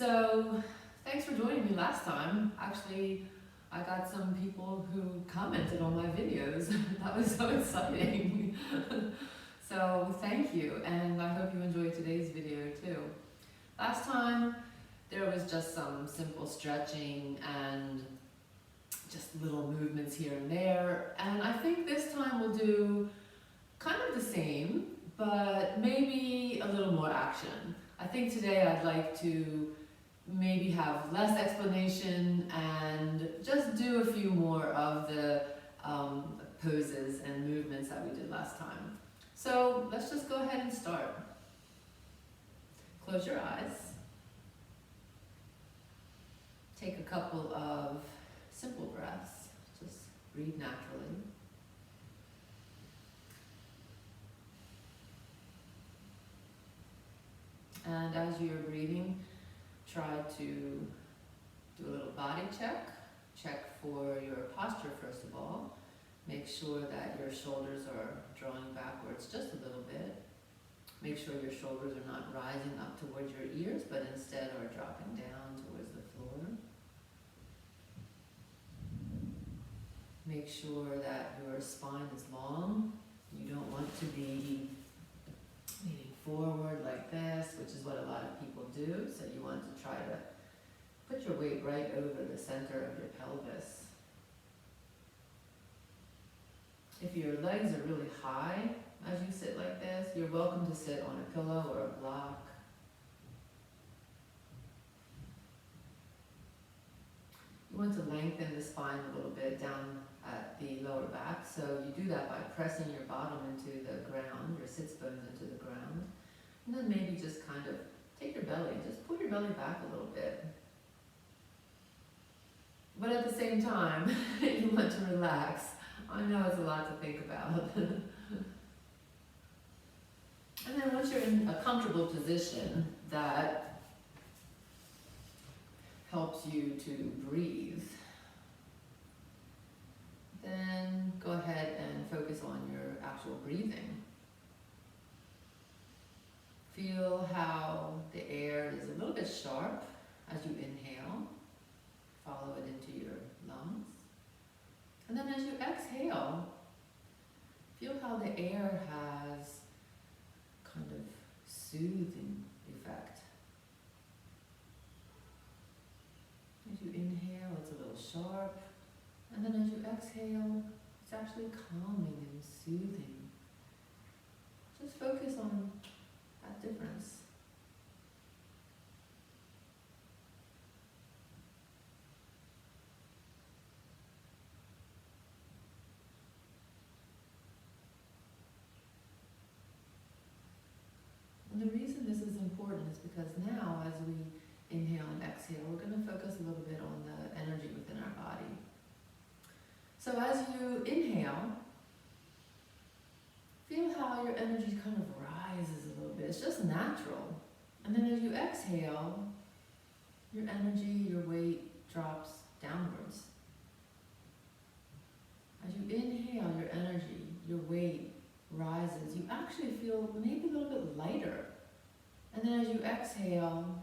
So, thanks for joining me last time. Actually, I got some people who commented on my videos. That was so exciting. So, thank you, and I hope you enjoyed today's video too. Last time, there was just some simple stretching and just little movements here and there, and I think this time we'll do kind of the same, but maybe a little more action. I think today I'd like to maybe have less explanation and just do a few more of the poses and movements that we did last time. So let's just go ahead and start. Close your eyes. Take a couple of simple breaths. Just breathe naturally. And as you're breathing, try to do a little body check. Check for your posture first of all. Make sure that your shoulders are drawing backwards just a little bit. Make sure your shoulders are not rising up towards your ears, but instead are dropping down towards the floor. Make sure that your spine is long. You don't want to be leaning forward like this, which is what a lot of people do. So you want to try to put your weight right over the center of your pelvis. If your legs are really high as you sit like this, you're welcome to sit on a pillow or a block. You want to lengthen the spine a little bit down at the lower back. So you do that by pressing your bottom into the ground, your sits bones into the ground. And then maybe just kind of take your belly, just pull your belly back a little bit. But at the same time, you want to relax. I know it's a lot to think about. And then once you're in a comfortable position that helps you to breathe, then go ahead and focus on your actual breathing. Feel how the air is a little bit sharp as you inhale. Follow it into your lungs. And then as you exhale, feel how the air has kind of soothing effect. As you inhale, it's a little sharp. And then as you exhale, it's actually calming and soothing. Just focus on that difference. And the reason this is important is because now as we inhale and exhale, we're going to focus a little bit on the energy within our body. So as you inhale, feel how your energy kind of rises a little bit. It's just natural. And then as you exhale, your energy, your weight drops downwards. As you inhale, your energy, your weight rises. You actually feel maybe a little bit lighter. And then as you exhale,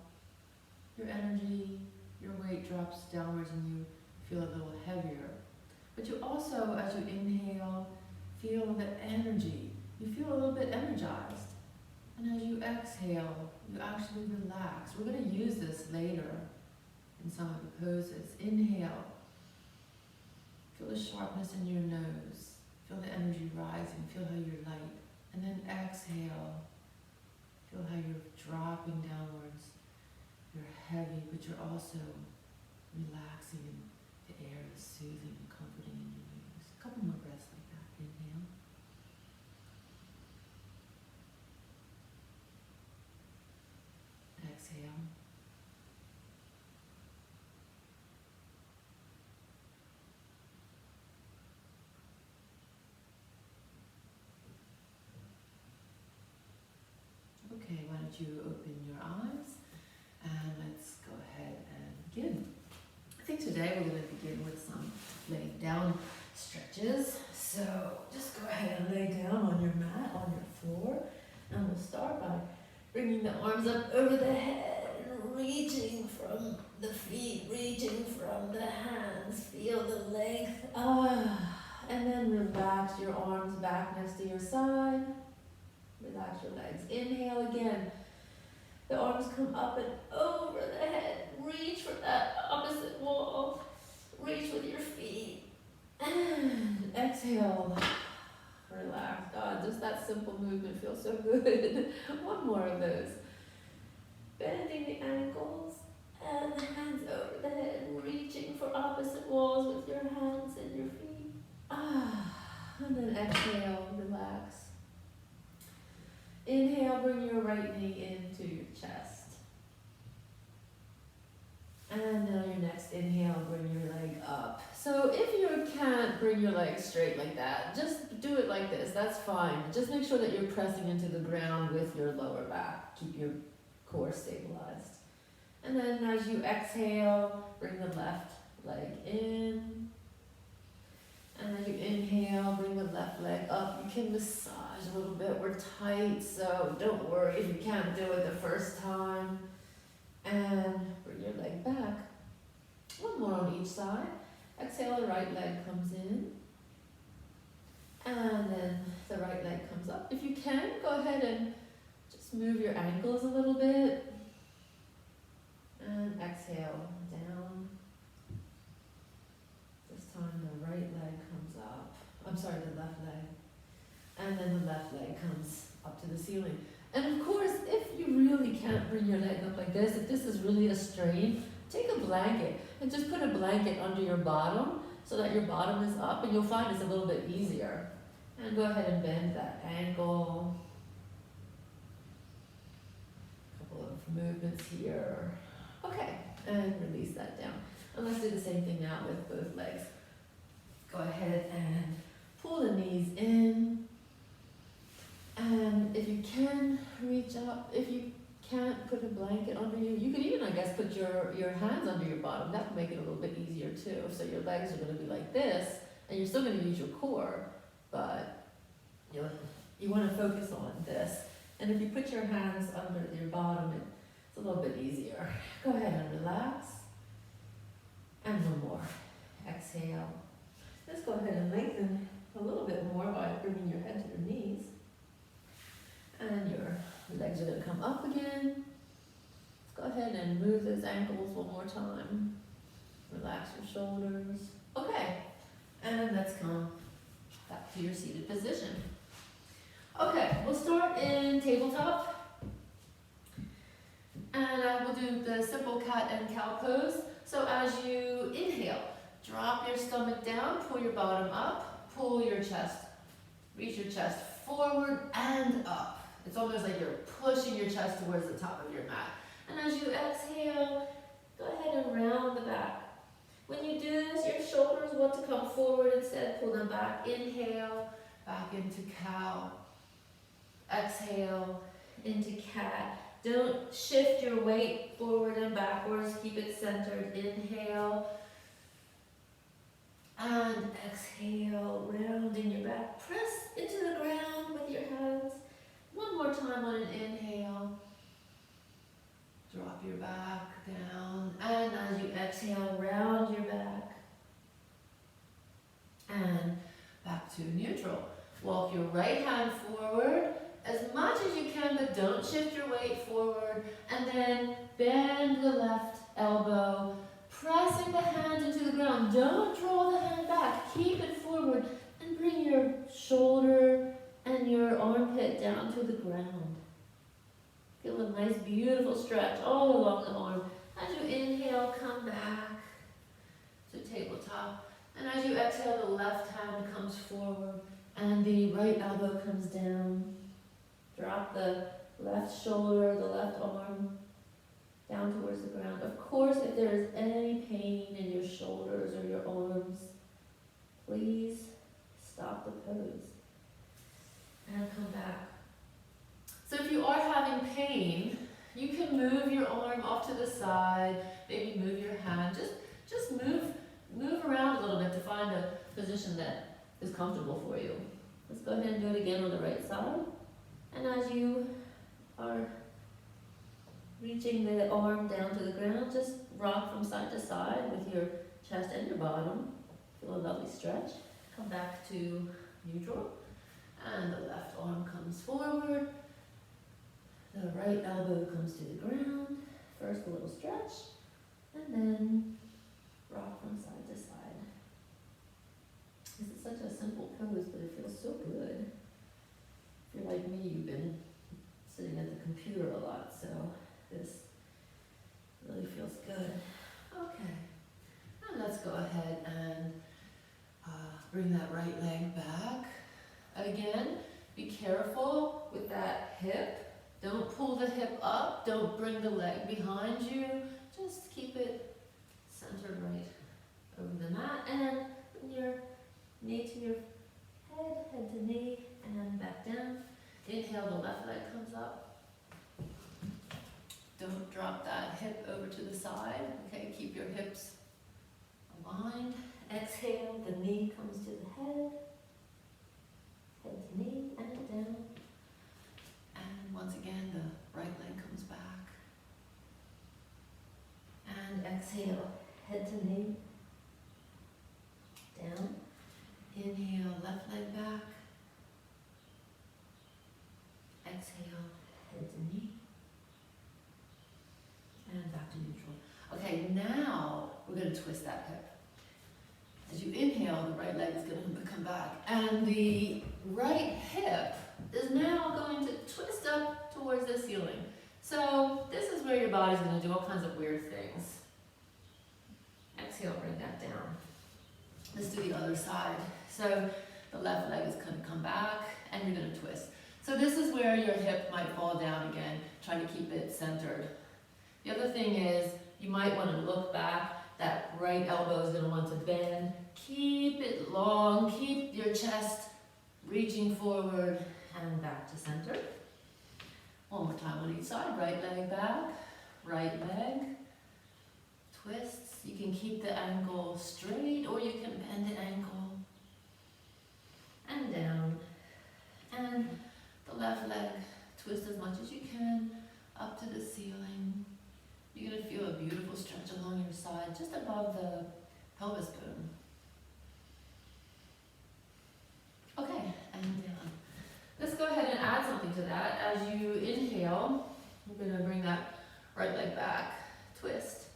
your energy, your weight drops downwards and you feel a little heavier. But you also, as you inhale, feel the energy. You feel a little bit energized. And as you exhale, you actually relax. We're going to use this later in some of the poses. Inhale. Feel the sharpness in your nose. Feel the energy rising. Feel how you're light. And then exhale. Feel how you're dropping downwards. You're heavy, but you're also relaxing, and the air is soothing and comforting in your nose. A couple more breaths like that. Inhale. Exhale. Okay, why don't you open your eyes and let's go ahead and begin. I think today we're going to begin with some laying down stretches. So just go ahead and lay down on your mat, on your floor, and we'll start by bringing the arms up over the head and reaching from the feet, reaching from the hands. Feel the length. And then relax your arms back next to your side. Relax your legs. Inhale again. The arms come up and over the head. Reach for that opposite wall. Reach with your feet. And exhale. Relax. God, just that simple movement feels so good. One more of those. Bending the ankles and the hands over the head. Reaching for opposite walls with your hands and your feet. And then exhale. Relax. Inhale, bring your right knee into your chest. And now your next inhale, bring your leg up. So if you can't bring your leg straight like that, just do it like this, that's fine. Just make sure that you're pressing into the ground with your lower back. Keep your core stabilized. And then as you exhale, bring the left leg in. And as you inhale, bring the left leg up. You can massage a little bit. We're tight, so don't worry if you can't do it the first time. And bring your leg back. One more on each side. Exhale, the right leg comes in. And then the right leg comes up. If you can, go ahead and just move your ankles a little bit. And exhale, down. This time the right leg comes up. I'm sorry, the left leg. And then the left leg comes up to the ceiling. And of course, if you really can't bring your leg up like this, if this is really a strain, take a blanket and just put a blanket under your bottom so that your bottom is up, and you'll find it's a little bit easier. And go ahead and bend that ankle. A couple of movements here. Okay, and release that down. And let's do the same thing now with both legs. Go ahead and pull the knees in. And if you can, reach up. If you can't, put a blanket under you. You could even, I guess, put your hands under your bottom. That would make it a little bit easier too. So your legs are going to be like this, and you're still going to use your core, but you want to focus on this. And if you put your hands under your bottom, it's a little bit easier. Go ahead and relax. And one more. Exhale. Let's go ahead and lengthen a little bit more by bringing your head to your knees. And your legs are going to come up again. Let's go ahead and move those ankles one more time. Relax your shoulders. Okay, and let's come back to your seated position. Okay, we'll start in tabletop. And we'll do the simple cat and cow pose. So as you inhale, drop your stomach down, pull your bottom up, pull your chest, reach your chest forward and up. It's almost like you're pushing your chest towards the top of your mat. And as you exhale, go ahead and round the back. When you do this, your shoulders want to come forward instead. Pull them back. Inhale, back into cow. Exhale, into cat. Don't shift your weight forward and backwards. Keep it centered. Inhale. And exhale, rounding your back. Press into the ground with your hands. One more time on an inhale. Drop your back down. And as you exhale, round your back. And back to neutral. Walk your right hand forward as much as you can, but don't shift your weight forward. And then bend the left elbow, pressing the hand into the ground. Don't draw the hand back. Keep it forward and bring your shoulder and your armpit down to the ground. Feel a nice, beautiful stretch all along the arm. As you inhale, come back to tabletop. And as you exhale, the left hand comes forward and the right elbow comes down. Drop the left shoulder, the left arm down towards the ground. Of course, if there is any pain in your shoulders or your arms, please stop the pose and come back. So if you are having pain, you can move your arm off to the side, maybe move your hand, just move around a little bit to find a position that is comfortable for you. Let's go ahead and do it again on the right side. And as you are reaching the arm down to the ground, just rock from side to side with your chest and your bottom. Feel a lovely stretch. Come back to neutral, and the left arm comes forward. The right elbow comes to the ground. First a little stretch, and then rock from side to side. This is such a simple pose, but it feels so good. If you're like me, you've been sitting at the computer a lot, so this really feels good. Okay, and let's go ahead and bring that right leg back. Again, be careful with that hip. Don't pull the hip up, don't bring the leg behind you. Just keep it centered right over the mat, and bring your knee to your head, head to knee, and back down. Inhale, the left leg comes up. Don't drop that hip over to the side, okay? Keep your hips aligned. Exhale, the knee comes to the head, head to knee, and down. And once again, the right leg comes back. And exhale, head to knee, down. Inhale, left leg back. Exhale, head to knee. And back to neutral. Okay, now we're going to twist that hip. As you inhale, the right leg is going to come back. And the right hip is now going to twist up towards the ceiling. So this is where your body's going to do all kinds of weird things. Exhale, bring that down. Let's do the other side. So the left leg is going to come back, and you're going to twist. So this is where your hip might fall down again, trying to keep it centered. The other thing is, you might want to look back. That right elbow is going to want to bend. Keep it long. Keep your chest reaching forward and back to center. One more time on each side. Right leg back. Right leg. Twists. You can keep the ankle straight, or you can bend the ankle. And down. And the left leg. Twist as much as you can up to the ceiling. You're going to feel a beautiful stretch along your side, just above the pelvis bone. Okay, and down. Let's go ahead and add something to that. As you inhale, we're going to bring that right leg back, twist,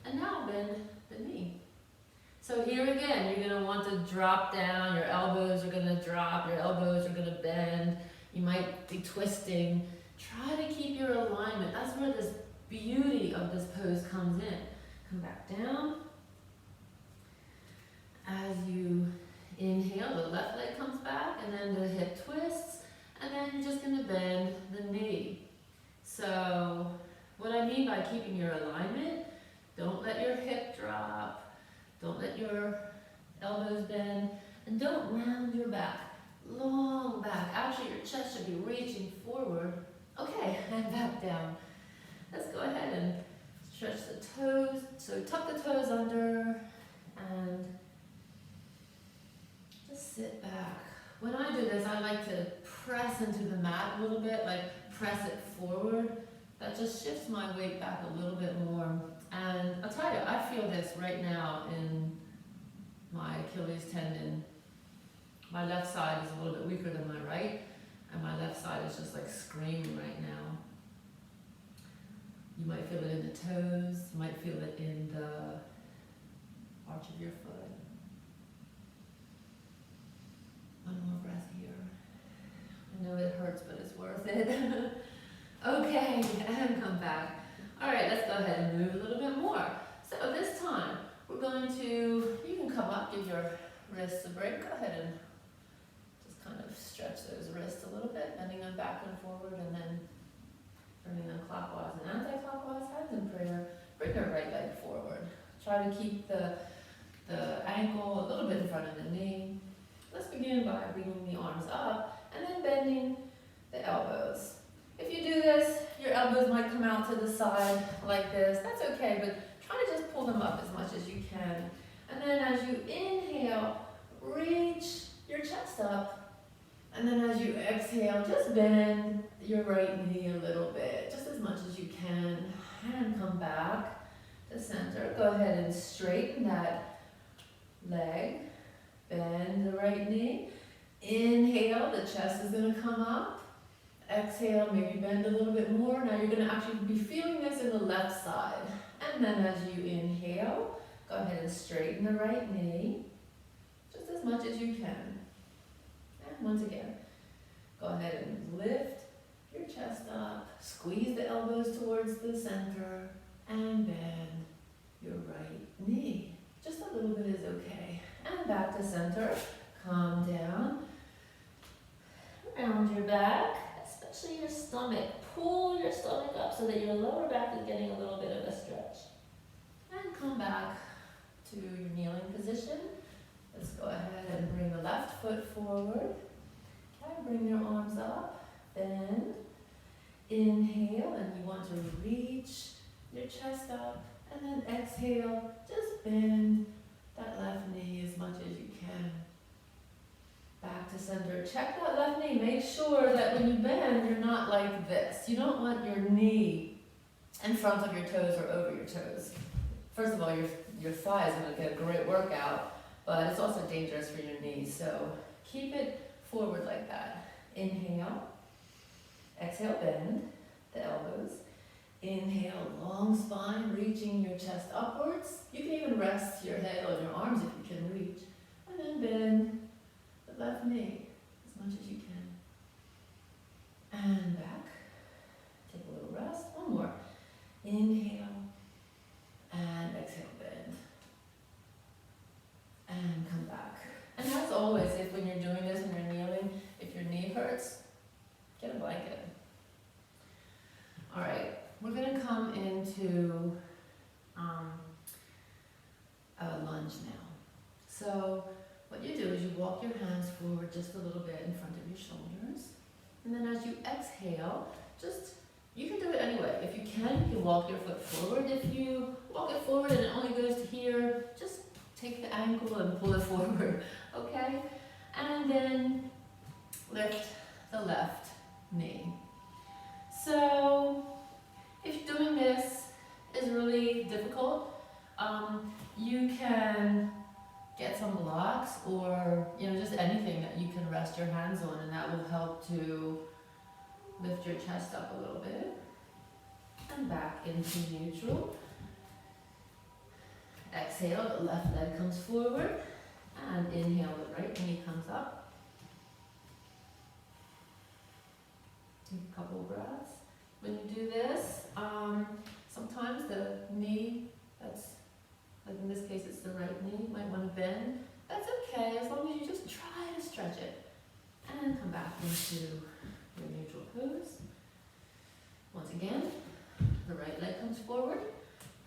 and now bend the knee. So here again, you're going to want to drop down, your elbows are going to drop, your elbows are going to bend, you might be twisting. Try to keep your alignment. That's where this beauty of this pose comes in. Come back down. As you inhale, the left leg comes back, and then the hip twists, and then you're just going to bend the knee. So what I mean by keeping your alignment, don't let your hip drop, don't let your elbows bend, and don't round your back, long back. Actually, your chest should be reaching forward. Okay, and back down. Let's go ahead and stretch the toes. So tuck the toes under and just sit back. When I do this, I like to press into the mat a little bit, like press it forward. That just shifts my weight back a little bit more. And I'll tell you, I feel this right now in my Achilles tendon. My left side is a little bit weaker than my right, and my left side is just like screaming right now. You might feel it in the toes, you might feel it in the arch of your foot. One more breath here. I know it hurts, but it's worth it. Okay, and come back. All right, let's go ahead and move a little bit more. So this time, we're going to, you can come up, give your wrists a break. Go ahead and just kind of stretch those wrists a little bit, bending them back and forward, and then turning them clockwise and anti-clockwise, hands in prayer. Bring your right leg forward. Try to keep the ankle a little bit in front of the knee. Let's begin by bringing the arms up and then bending the elbows. If you do this, your elbows might come out to the side like this. That's okay, but try to just pull them up as much as you can. And then as you inhale, reach your chest up. And then as you exhale, just bend your right knee a little bit, just as much as you can. Go ahead and straighten that leg. Bend the right knee. Inhale, the chest is going to come up. Exhale, maybe bend a little bit more. Now you're going to actually be feeling this in the left side. And then as you inhale, go ahead and straighten the right knee, just as much as you can. And once again, go ahead and lift your chest up, squeeze the elbows towards the center, and bend your right knee. Just a little bit is okay. And back to center, calm down. Round your back, especially your stomach. Pull your stomach up so that your lower back is getting a little bit of a stretch. And come back to your kneeling position. Let's go ahead and bring the left foot forward. Okay, bring your arms up, bend. Inhale, and you want to reach your chest up. And then exhale, just bend that left knee as much as you can. Back to center. Check that left knee. Make sure that when you bend, you're not like this. You don't want your knee in front of your toes or over your toes. First of all, your thigh is going to get a great workout, but it's also dangerous for your knees. So keep it forward like that. Inhale. Exhale, bend the elbows. Inhale, long spine, reaching your chest upwards. You can even rest your head on your arms if you can reach. And then bend the left knee as much as you can. And back. Take a little rest. One more. Inhale. And exhale, bend. And come back. And as always, if when you're doing this, when you're kneeling, if your knee hurts, get a blanket. All right. We're going to come into a lunge now. So what you do is you walk your hands forward just a little bit in front of your shoulders. And then as you exhale, you can do it anyway. If you can walk your foot forward. If you walk it forward and it only goes to here, just take the ankle and pull it forward, okay? And then lift the left knee. So if doing this is really difficult, you can get some blocks or just anything that you can rest your hands on, and that will help to lift your chest up a little bit. And back into neutral. Exhale, the left leg comes forward, and inhale, the right knee comes up. Take a couple of breaths. When you do this, sometimes the knee, like in this case it's the right knee, you might want to bend. That's okay, as long as you just try to stretch it. And come back into your neutral pose. Once again, the right leg comes forward,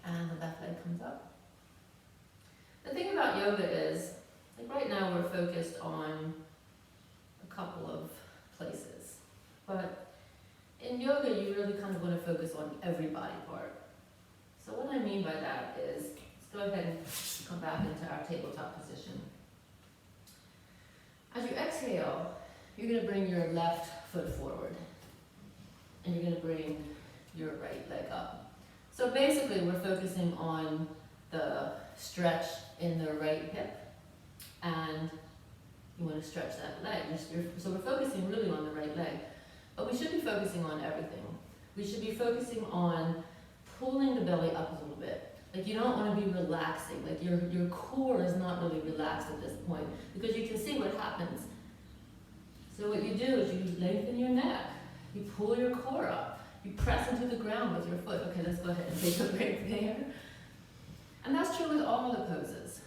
and the left leg comes up. The thing about yoga is, like right now we're focused on a couple of places, but in yoga, you really kind of want to focus on every body part. So what I mean by that is, let's go ahead and come back into our tabletop position. As you exhale, you're going to bring your left foot forward, and you're going to bring your right leg up. So basically, we're focusing on the stretch in the right hip, and you want to stretch that leg. So we're focusing really on the right leg. But we should be focusing on everything. We should be focusing on pulling the belly up a little bit. Like you don't want to be relaxing. Like your core is not really relaxed at this point, because you can see what happens. So what you do is you lengthen your neck. You pull your core up. You press into the ground with your foot. Okay, let's go ahead and take a break there. And that's true with all the poses.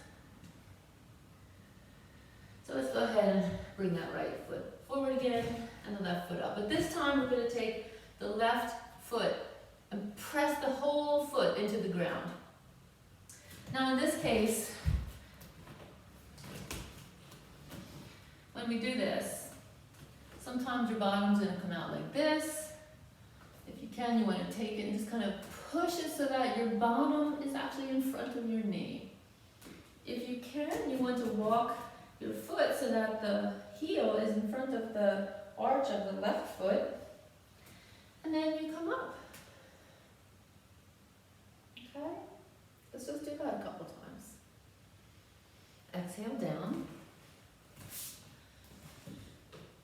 So let's go ahead and bring that right foot forward again, and the left foot up. But this time we're going to take the left foot and press the whole foot into the ground. Now in this case, when we do this, sometimes your bottom's going to come out like this. If you can, you want to take it and just kind of push it so that your bottom is actually in front of your knee. If you can, you want to walk your foot so that the heel is in front of the arch of the left foot, and then you come up. Okay? Let's just do that a couple times. Exhale down.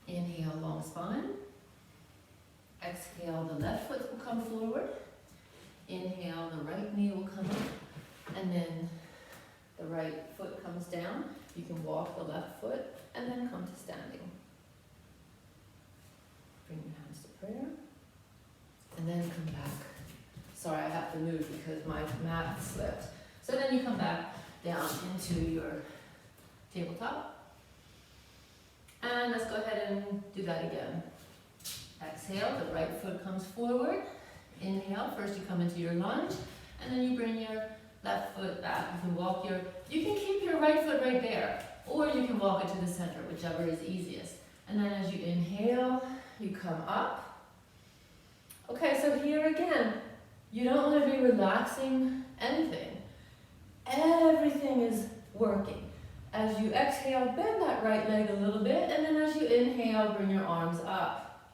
Inhale, long spine. Exhale, the left foot will come forward. Inhale, the right knee will come up. And then the right foot comes down. You can walk the left foot and then come to standing. Bring your hands to prayer. And then come back. Sorry, I have to move because my mat slipped. So then you come back down into your tabletop. And let's go ahead and do that again. Exhale, the right foot comes forward. Inhale, first you come into your lunge, and then you bring your left foot back. You can keep your right foot right there, or you can walk it to the center, whichever is easiest. And then as you inhale, you come up. Okay, so here again, you don't want to be relaxing anything. Everything is working. As you exhale, bend that right leg a little bit, and then as you inhale, bring your arms up.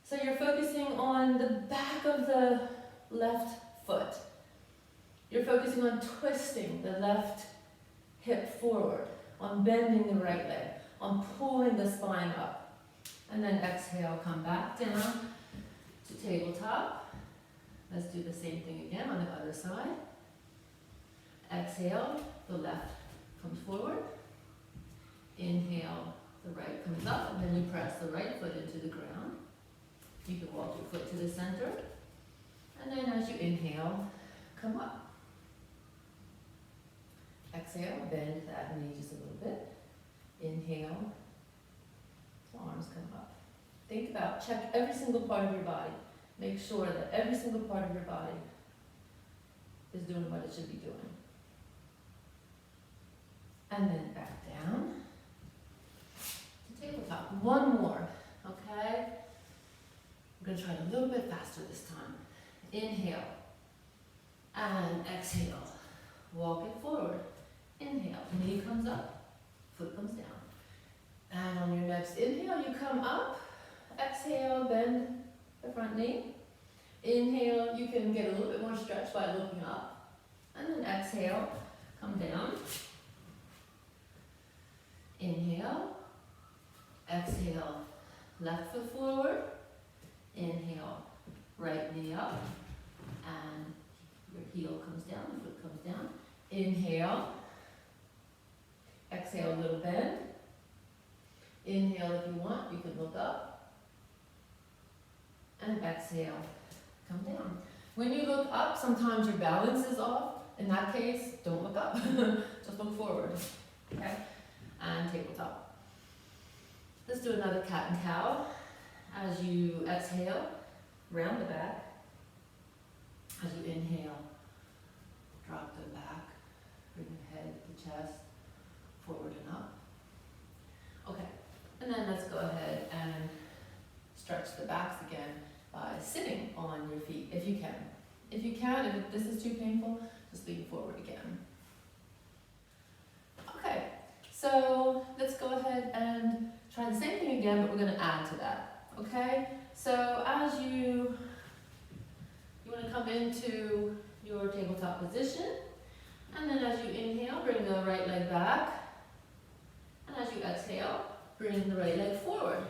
So you're focusing on the back of the left foot. You're focusing on twisting the left hip forward, on bending the right leg, on pulling the spine up. And then exhale, come back down to tabletop. Let's do the same thing again on the other side. Exhale, the left comes forward. Inhale, the right comes up, and then you press the right foot into the ground. You can walk your foot to the center. And then as you inhale, come up. Exhale, bend that knee just a little bit. Inhale, the arms come up. Think about, check every single part of your body. Make sure that every single part of your body is doing what it should be doing. And then back down to tabletop. One more, okay? We're gonna try it a little bit faster this time. Inhale and exhale. Walk it forward. Inhale, knee comes up, foot comes down. And on your next inhale, you come up. Exhale, bend the front knee. Inhale, you can get a little bit more stretch by looking up. And then exhale, come down. Inhale, exhale, left foot forward. Inhale, right knee up, and your heel comes down, the foot comes down. Inhale, exhale, a little bend. Inhale if you want, you can look up. And exhale, come down. When you look up, sometimes your balance is off. In that case, don't look up, just look forward, okay? And tabletop. Let's do another cat and cow. As you exhale, round the back. As you inhale, drop the back, bring the head, the chest, forward and up. Okay, and then let's go ahead and stretch the backs again by sitting on your feet, if you can. If you can, if this is too painful, just lean forward again. Okay, so let's go ahead and try the same thing again, but we're going to add to that. Okay, so as you want to come into your tabletop position, and then as you inhale, bring the right leg back, and as you exhale, bring the right leg forward.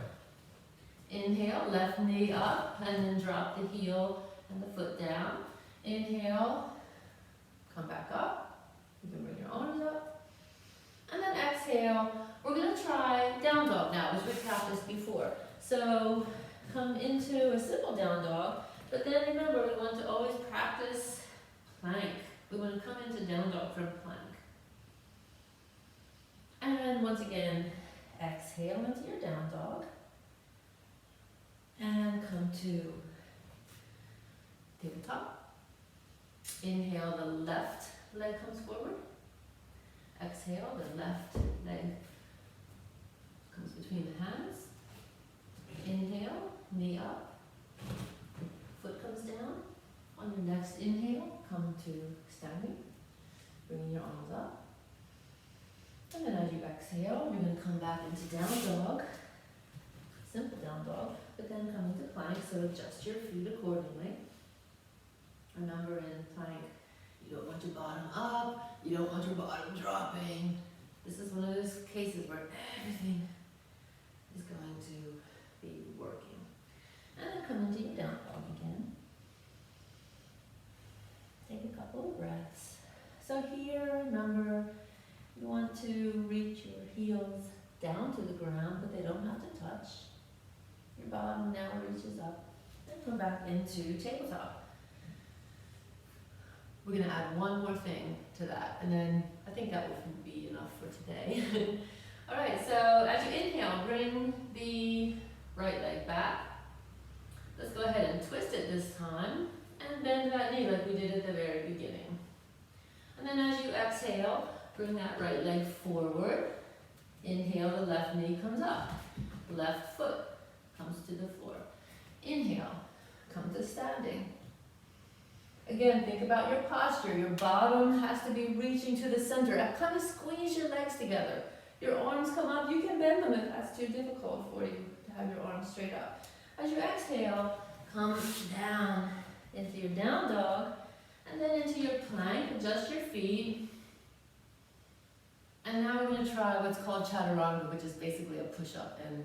Inhale, left knee up, and then drop the heel and the foot down. Inhale, come back up, you can bring your arms up, and then exhale. We're going to try down dog now, which we've practiced before. So come into a simple down dog, but then remember we want to always practice plank. We want to come into down dog from plank. And once again, exhale into your down dog. And come to tabletop. Inhale, the left leg comes forward. Exhale, the left leg comes between the hands. Inhale, knee up, foot comes down. On your next inhale, come to standing, bringing your arms up. And then as you exhale, you're going to come back into down dog, simple down dog, but then come into plank, so adjust your feet accordingly. Remember in plank, you don't want You don't want your bottom dropping. This is one of those cases where everything is going to be working. And then come into your down dog again. Take a couple of breaths. So here, remember, you want to reach your heels down to the ground, but they don't have to touch. Your bottom now reaches up. And come back into tabletop. We're going to add one more thing to that, and then I think that will be enough for today. All right, so as you inhale, bring the right leg back. Let's go ahead and twist it this time, and bend that knee like we did at the very beginning. And then as you exhale, bring that right leg forward. Inhale, the left knee comes up. Left foot comes to the floor. Inhale, come to standing. Again, think about your posture. Your bottom has to be reaching to the center. Kind of squeeze your legs together. Your arms come up. You can bend them if that's too difficult for you to have your arms straight up. As you exhale, come down into your down dog, and then into your plank. Adjust your feet. And now we're going to try what's called chaturanga, which is basically a push-up, and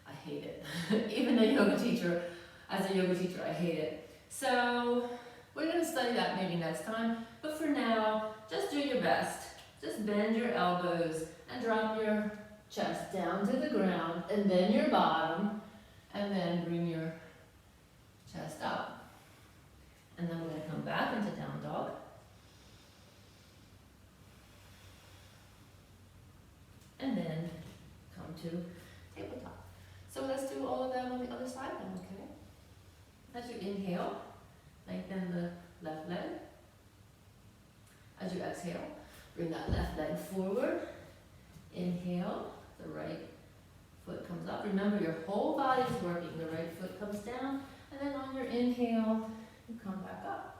I hate it. Even as a yoga teacher, I hate it. So we're going to study that maybe next time, but for now, just do your best. Just bend your elbows and drop your chest down to the ground, and then your bottom, and then bring your chest up. And then we're going to come back into down dog. And then come to tabletop. So let's do all of them on the other side then, okay? As you inhale, lengthen the left leg. As you exhale, bring that left leg forward. Inhale, the right foot comes up. Remember, your whole body is working. The right foot comes down, and then on your inhale, you come back up.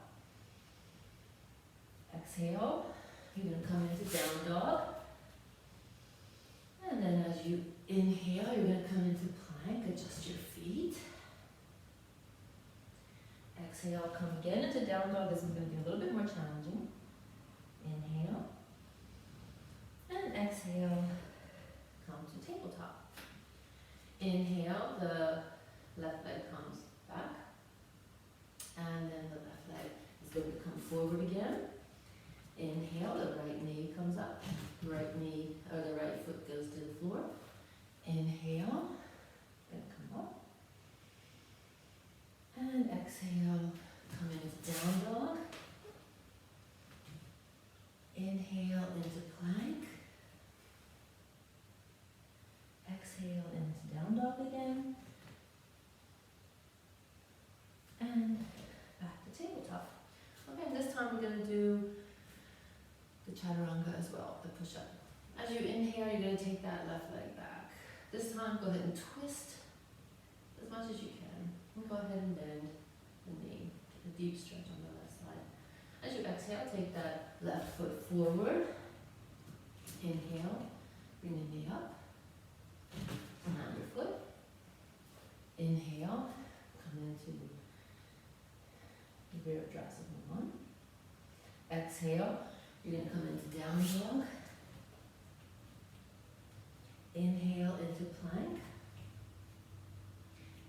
Exhale, you're going to come into down dog. And then as you inhale, you're going to come into plank. Adjust your feet. Exhale, come again into down dog. This is going to be a little bit more challenging. Inhale. And exhale, come to tabletop. Inhale, the left leg comes back. And then the left leg is going to come forward again. Inhale, the right knee comes up. The right foot goes to the floor. Inhale, then come up. And exhale, come into down dog. Inhale into plank. Exhale into down dog again. And back to tabletop. Okay, this time we're going to do the chaturanga as well, the push-up. As you inhale, you're going to take that left leg back. This time, go ahead and twist as much as you can. And go ahead and bend the knee. Get a deep stretch on the left side. As you exhale, take that left foot forward. Inhale, bring the knee up. Around your foot. Inhale, come into the Virabhadrasana 1. Exhale, you're going to come into down dog. Inhale into plank.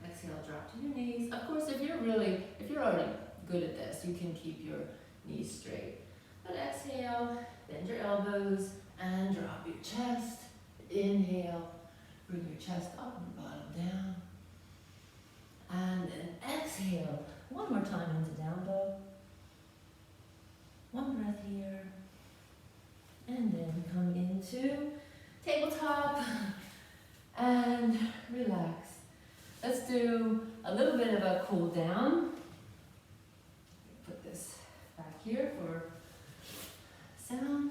Exhale, drop to your knees. Of course, if you're already good at this, you can keep your knees straight. But exhale, bend your elbows and drop your chest. Inhale, bring your chest up and bottom down. And then exhale, one more time into down dog. One breath here. And then come into tabletop and relax. Let's do a little bit of a cool down. Put this back here for sound.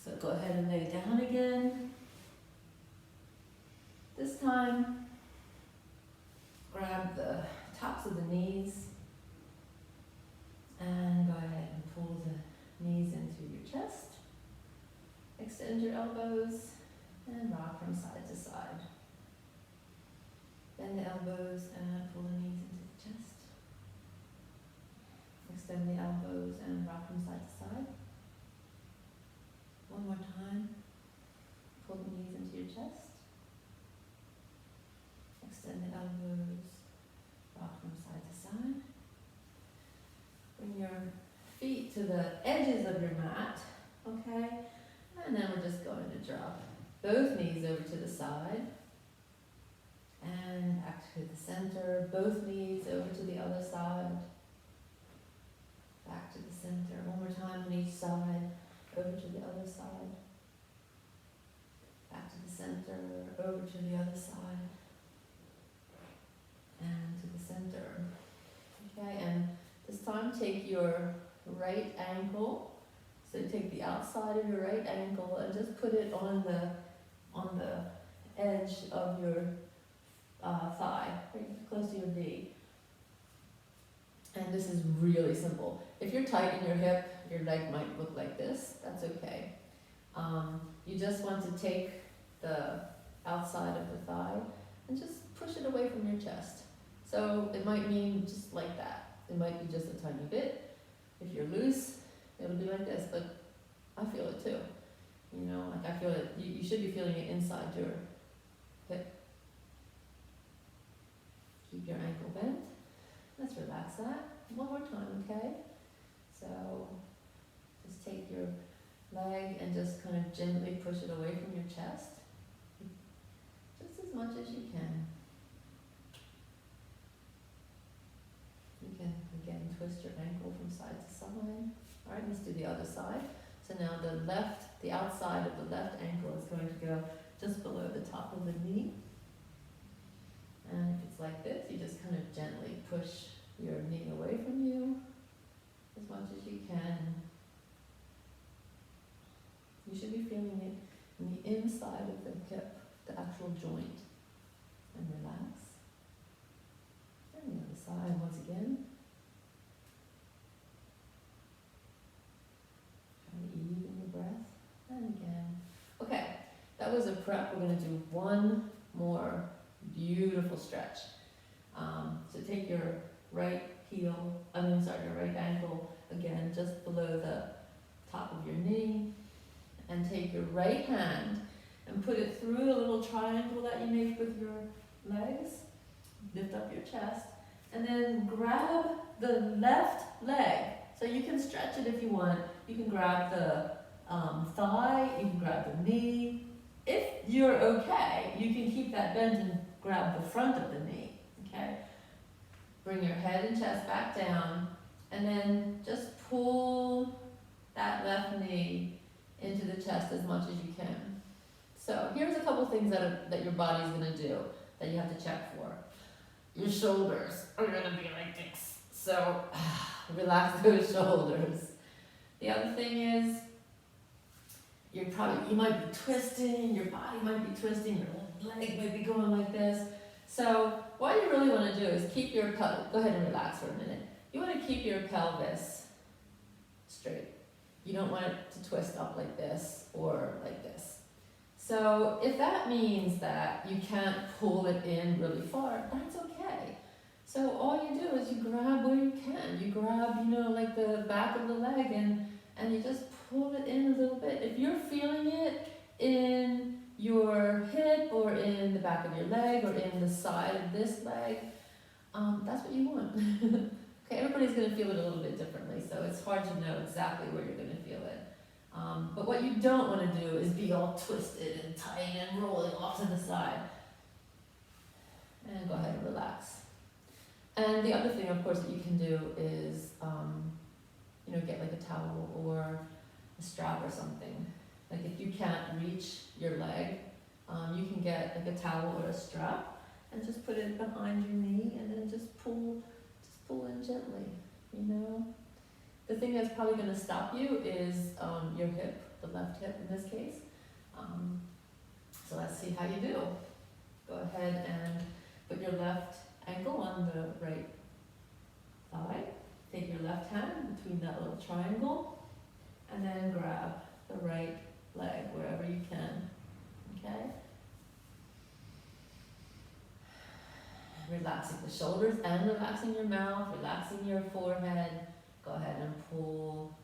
So go ahead and lay down again. This time, grab the tops of the knees and go ahead and pull the knees into your chest. Extend your elbows and rock from side to side. Bend the elbows and pull the knees into the chest. Extend the elbows and rock from side to side. One more time. Pull the knees into your chest. Extend the elbows. Rock from side to side. Bring your feet to the edges of your mat. Okay? And then we're just going to drop both knees over to the side. And back to the center. Both knees over to the other side. Back to the center. One more time on each side. Over to the other side. Back to the center. Over to the other side. And to the center. Okay, and this time take your right ankle. So take the outside of your right ankle and just put it on the edge of your thigh, right close to your knee. And this is really simple. If you're tight in your hip, your leg might look like this. That's okay. You just want to take the outside of the thigh and just push it away from your chest. So it might mean just like that. It might be just a tiny bit. If you're loose, it'll be like this, but I feel it too. You know, like I feel it. You should be feeling it inside your hip. Keep your ankle bent. Let's relax that. One more time, okay? So just take your leg and just kind of gently push it away from your chest. Just as much as you can. You can, again, twist your ankle from side to side. All right, let's do the other side. So now the outside of the left ankle is going to go just below the top of the knee. And if it's like this, you just kind of gently push your knee away from you as much as you can. You should be feeling it in the inside of the hip, the actual joint. And relax. And the other side once again. Try to even your breath. And again. Okay, that was a prep. We're going to do one more beautiful stretch. So take your right your right ankle, again, just below the top of your knee. And take your right hand and put it through the little triangle that you make with your legs. Lift up your chest. And then grab the left leg. So you can stretch it if you want. You can grab the thigh, you can grab the knee. If you're okay, you can keep that bent and grab the front of the knee, okay? Bring your head and chest back down, and then just pull that left knee into the chest as much as you can. So here's a couple things that your body's gonna do that you have to check for. Your shoulders are gonna be like this, so relax those shoulders. The other thing is, you might be twisting, your body might be twisting, your leg might be going like this. So what you really want to do is keep your go ahead and relax for a minute. You want to keep your pelvis straight. You don't want it to twist up like this or like this. So if that means that you can't pull it in really far, that's okay. So all you do is you grab where you can. You grab, like the back of the leg and you just pull it in a little bit. If you're feeling it in your hip or in the back of your leg or in the side of this leg, that's what you want. Okay, everybody's going to feel it a little bit differently, so it's hard to know exactly where you're going to feel it. But what you don't want to do is be all twisted and tight and rolling off to the side. And go ahead and relax. And the other thing, of course, that you can do is, get like a towel or a strap or something. Like if you can't reach your leg, you can get like a towel or a strap and just put it behind your knee and then just pull in gently, The thing that's probably going to stop you is your hip, the left hip in this case. So let's see how you do. Go ahead and put your left ankle on the right thigh. Take your left hand between that little triangle and then grab the right leg wherever you can. Okay? Relaxing the shoulders and relaxing your mouth, relaxing your forehead. Go ahead and pull.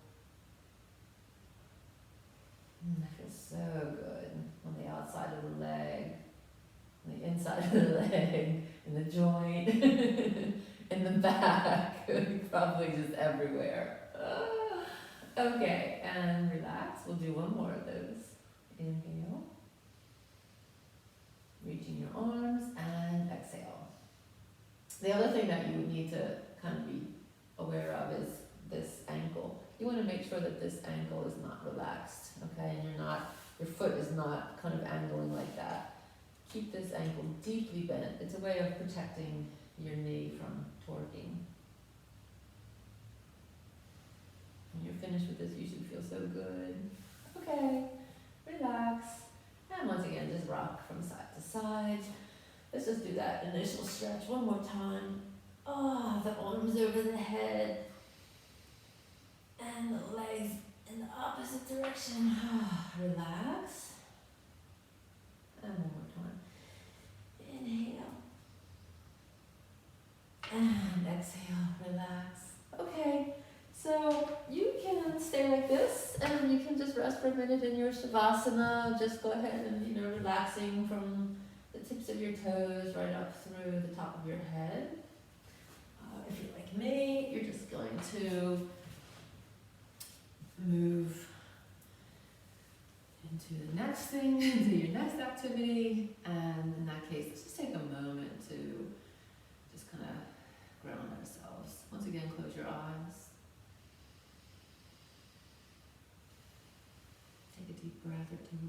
That feels so good on the outside of the leg, on the inside of the leg, in the joint, in the back, probably just everywhere. Okay, and relax. We'll do one more of those. Inhale, reaching your arms, and exhale. The other thing that you would need to kind of be aware of is this ankle. You want to make sure that this ankle is not relaxed, okay? And your foot is not kind of angling like that. Keep this ankle deeply bent. It's a way of protecting your knee from torquing. When you're finished with this, you should feel so good. Okay, relax. And once again, just rock from side to side. Let's just do that initial stretch one more time. Oh, the arms over the head. And the legs in the opposite direction. Relax. And one more time. Inhale. And exhale, relax. Okay, so you can stay like this and you can just rest for a minute in your Shavasana. Just go ahead and, relaxing from the tips of your toes right up through the top of your head. If you're like me, you're just going to move into the next thing, into your next activity, and in that case, let's just take a moment to just kind of ground ourselves. Once again, close your eyes. Take a deep breath or two.